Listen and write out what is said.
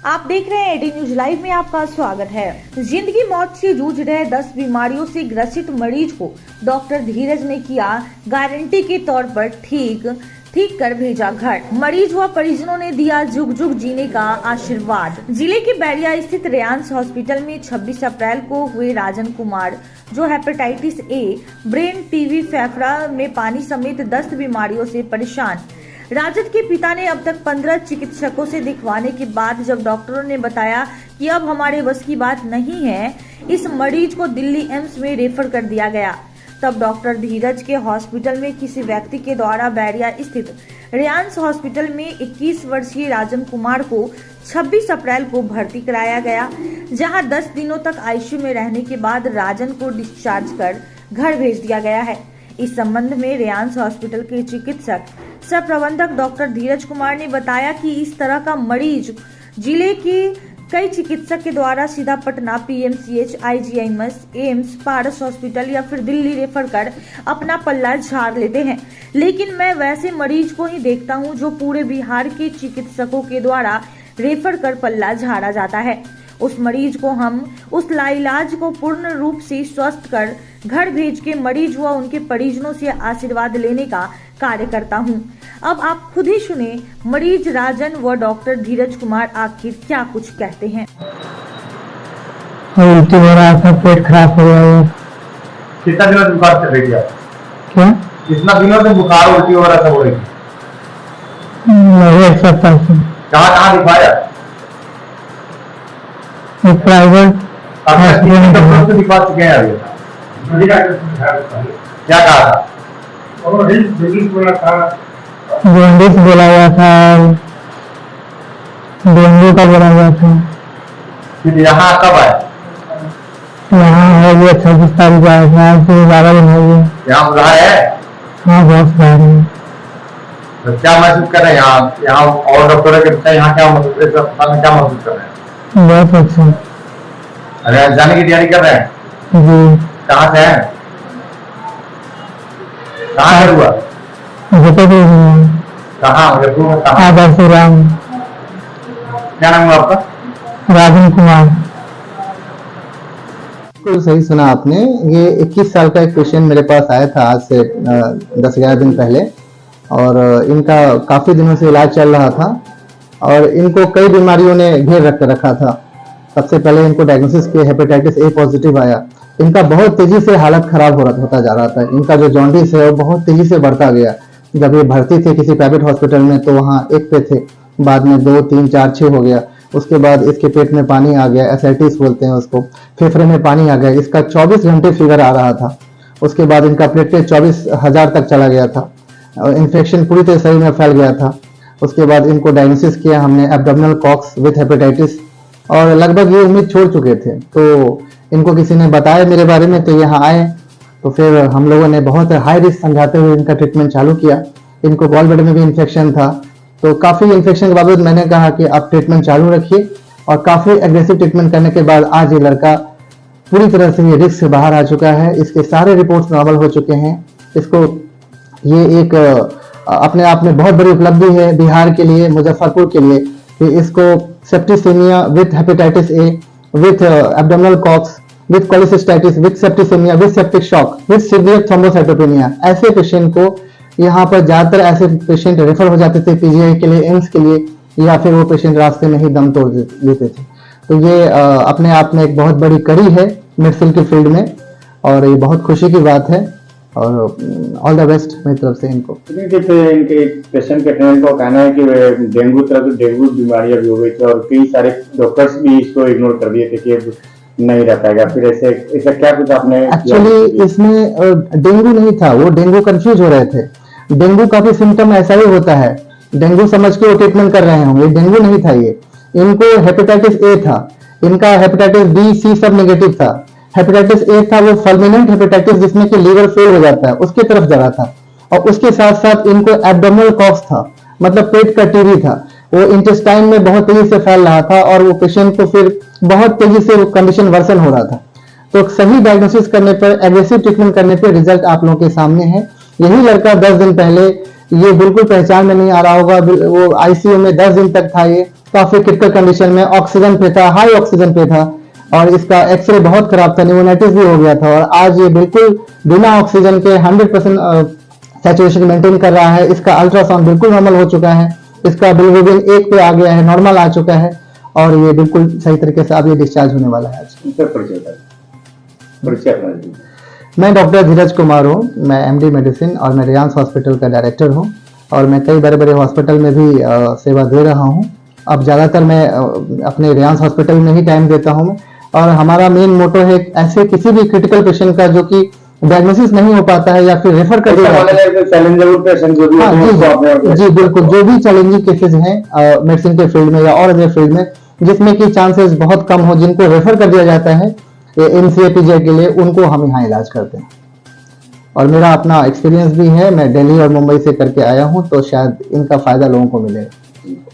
आप देख रहे हैं एडी न्यूज लाइव में आपका स्वागत है। जिंदगी मौत से जूझ रहे 10 बीमारियों से ग्रसित मरीज को डॉक्टर धीरज ने किया गारंटी के तौर पर ठीक कर भेजा घर। मरीज व परिजनों ने दिया जुग जुग जीने का आशीर्वाद। जिले के बैरिया स्थित रेयांस हॉस्पिटल में 26 अप्रैल को हुए राजन कुमार, जो हेपेटाइटिस ए, ब्रेन, टीबी, फेफड़ा में पानी समेत 10 बीमारियों से परेशान। राजद के पिता ने अब तक 15 चिकित्सकों से दिखवाने के बाद जब डॉक्टरों ने बताया कि अब हमारे बस की बात नहीं है, इस मरीज को दिल्ली एम्स में रेफर कर दिया गया, तब डॉक्टर धीरज के हॉस्पिटल में किसी व्यक्ति के द्वारा बैरिया स्थित रेयांस हॉस्पिटल में 21 वर्षीय राजन कुमार को 26 अप्रैल को भर्ती कराया गया, जहां 10 दिनों तक आईसीयू में रहने के बाद राजन को डिस्चार्ज कर घर भेज दिया गया है। इस संबंध में रेयांस हॉस्पिटल के चिकित्सक सह प्रबंधक डॉक्टर धीरज कुमार ने बताया कि इस तरह का मरीज जिले के कई चिकित्सक के द्वारा सीधा पटना, पीएमसीएच, आईजीआईएमएस, एम्स, पारस हॉस्पिटल या फिर दिल्ली रेफर कर अपना पल्ला झाड़ लेते हैं, लेकिन मैं वैसे मरीज को ही देखता हूं जो पूरे बिहार के चिकित्सकों के द्वारा रेफर कर पल्ला झाड़ा जाता है। उस मरीज को हम उस लाइलाज को पूर्ण रूप से स्वस्थ कर घर भेज के मरीज व उनके परिजनों से आशीर्वाद लेने का कार्य करता हूं। अब आप खुद ही सुने मरीज राजन व डॉक्टर धीरज कुमार आखिर क्या कुछ कहते हैं। उल्टी हो रहा था, पेट खराब हो गया। कितना दिनों से बुखार चल रही है? क्या? कितना दिनों से बुखार, उल्टी हो रहा था? हो रही एक सप्ताह से। कहाँ दिखवाया? प्राइवेट डॉक्टर से दिखवा चुके हैं अभी? क्या कहा था? जॉन्डिस बोला हुआ था, डेंगू का बोला हुआ था। फिर यहाँ कब आए? यहाँ हो गया 26 तारीख आए थे, आज से 12 दिन हो गए। यहाँ बुलाए है? हाँ, बहुत सारे। तो क्या महसूस कर रहे हैं यहाँ और डॉक्टरों के पीछे? यहाँ क्या महसूस कर रहे हैं? बहुत अच्छा। अरे जाने की तैयारी कर रहे हैं? जी। कहाँ से है? कहाँ से हुआ? कहाँ? आदर्श राम। क्या नाम हुआ आपका? राजन कुमार। बिल्कुल सही सुना आपने। ये 21 साल का एक पेशेंट मेरे पास आया था आज से 10-11 दिन पहले, और इनका काफी दिनों से इलाज चल रहा था और इनको कई बीमारियों ने घेर रखा था। सबसे पहले इनको डायग्नोसिस किया, हेपेटाइटिस ए पॉजिटिव आया। इनका बहुत तेजी से हालत खराब होता जा रहा था। इनका जो जॉन्डिस है वो बहुत तेजी से बढ़ता गया। जब ये भर्ती थे किसी प्राइवेट हॉस्पिटल में तो वहाँ 1 पे थे, बाद में 2, 3, 4, 6 हो गया। उसके बाद इसके पेट में पानी आ गया, एसाइटिस बोलते हैं उसको, फेफड़े में पानी आ गया। इसका 24 घंटे फीवर आ रहा था। उसके बाद इनका प्लेटलेट 24,000 तक चला गया था। इन्फेक्शन पूरी तरह शरीर में फैल गया था। उसके बाद इनको डायग्नोसिस किया हमने एब्डोमिनल कॉक्स विथ हेपेटाइटिस, और लगभग ये उम्मीद छोड़ चुके थे। तो इनको किसी ने बताया मेरे बारे में, तो यहाँ आए। तो फिर हम लोगों ने बहुत हाई रिस्क समझाते हुए इनका ट्रीटमेंट चालू किया। इनको गॉल ब्लैडर में भी इन्फेक्शन था, तो काफी इन्फेक्शन के बावजूद मैंने कहा कि आप ट्रीटमेंट चालू रखिए, और काफी एग्रेसिव ट्रीटमेंट करने के बाद आज ये लड़का पूरी तरह से ये रिस्क से बाहर आ चुका है। इसके सारे रिपोर्ट्स नॉर्मल हो चुके हैं। इसको ये एक अपने आप में बहुत बड़ी उपलब्धि है बिहार के लिए, मुजफ्फरपुर के लिए, कि इसको septicemia with hepatitis A, with abdominal Koch's, with cholecystitis, with septicemia, with septic shock, with severe thrombocytopenia, ऐसे पेशेंट को यहाँ पर ज्यादातर ऐसे पेशेंट रेफर हो जाते थे पीजीआई के लिए, एम्स के लिए, या फिर वो पेशेंट रास्ते में ही दम तोड़ लेते थे। तो ये अपने आप में एक बहुत बड़ी कड़ी है मेडिसिन के फील्ड में, और ये बहुत खुशी की बात है। और ऑल द बेस्ट मेरी तरफ से इनको। इनके पेशेंट के ट्रेन को कहना है कि डेंगू बीमारी अभी हो गई थी, और कई सारे डॉक्टर्स भी इसको इग्नोर कर दिए थे कि नहीं रह पाएगा। फिर ऐसा क्या कुछ आपने? एक्चुअली इसमें डेंगू नहीं था, वो डेंगू कंफ्यूज हो रहे थे। डेंगू का भी सिम्टम ऐसा ही होता है, डेंगू समझ के वो ट्रीटमेंट कर रहे होंगे। डेंगू नहीं था ये, इनको हेपेटाइटिस ए था। इनका हेपेटाइटिस बी, सी सब नेगेटिव था। हेपेटाइटिस ए था वो फल्मिनेंट हेपेटाइटिस, जिसमें कि लीवर फेल हो जाता है, उसकी तरफ जा रहा था। और उसके साथ साथ इनको एब्डोमिनल कॉक्स था, मतलब पेट का टीबी था। वो इंटेस्टाइन में बहुत तेजी से फैल रहा था, और वो पेशेंट को फिर बहुत तेजी से वो कंडीशन वर्सन हो रहा था। तो सही डायग्नोसिस करने पर, एग्रेसिव ट्रीटमेंट करने पर रिजल्ट आप लोगों के सामने है। यही लड़का 10 दिन पहले, ये बिल्कुल पहचान में नहीं आ रहा होगा, वो आईसीयू में 10 दिन तक था। ये काफी क्रिटिकल कंडीशन में ऑक्सीजन पे था, हाई ऑक्सीजन पे था, और इसका एक्सरे बहुत खराब था, न्यूमोनाइटिस भी हो गया था, और आज ये बिल्कुल बिना ऑक्सीजन के 100% सैचुरेशन मेंटेन कर रहा है। इसका अल्ट्रासाउंड बिल्कुल नॉर्मल हो चुका है, इसका बिलिरुबिन 1 पे आ गया है, नॉर्मल आ चुका है, और ये बिल्कुल सही तरीके से अब ये डिस्चार्ज होने वाला है आज। सर, परिचय अपना दीजिए। मैं डॉक्टर धीरज कुमार हूँ, मैं एमडी मेडिसिन और मैं रियांस हॉस्पिटल का डायरेक्टर हूँ, और मैं कई बड़े बड़े हॉस्पिटल में भी सेवा दे रहा हूँ। अब ज़्यादातर मैं अपने रियांस हॉस्पिटल में ही टाइम देता हूँ, और हमारा मेन मोटो है ऐसे किसी भी क्रिटिकल पेशेंट का जो कि डायग्नोसिस नहीं हो पाता है या फिर रेफर कर दिया जाता है। चैलेंजेबल पेशेंट जो भी हाँ, होते हैं, उसको आपने- जी बिल्कुल, जो भी चैलेंजिंग केसेस हैं मेडिसिन के फील्ड में या और अदर फील्ड में, जिसमें कि चांसेस बहुत कम हो, जिनको रेफर कर दिया जाता है एमसीएपीजे के लिए, उनको हम यहाँ इलाज करते हैं। और मेरा अपना एक्सपीरियंस भी है, मैं दिल्ली और मुंबई से करके आया हूँ, तो शायद इनका फायदा लोगों को मिलेगा।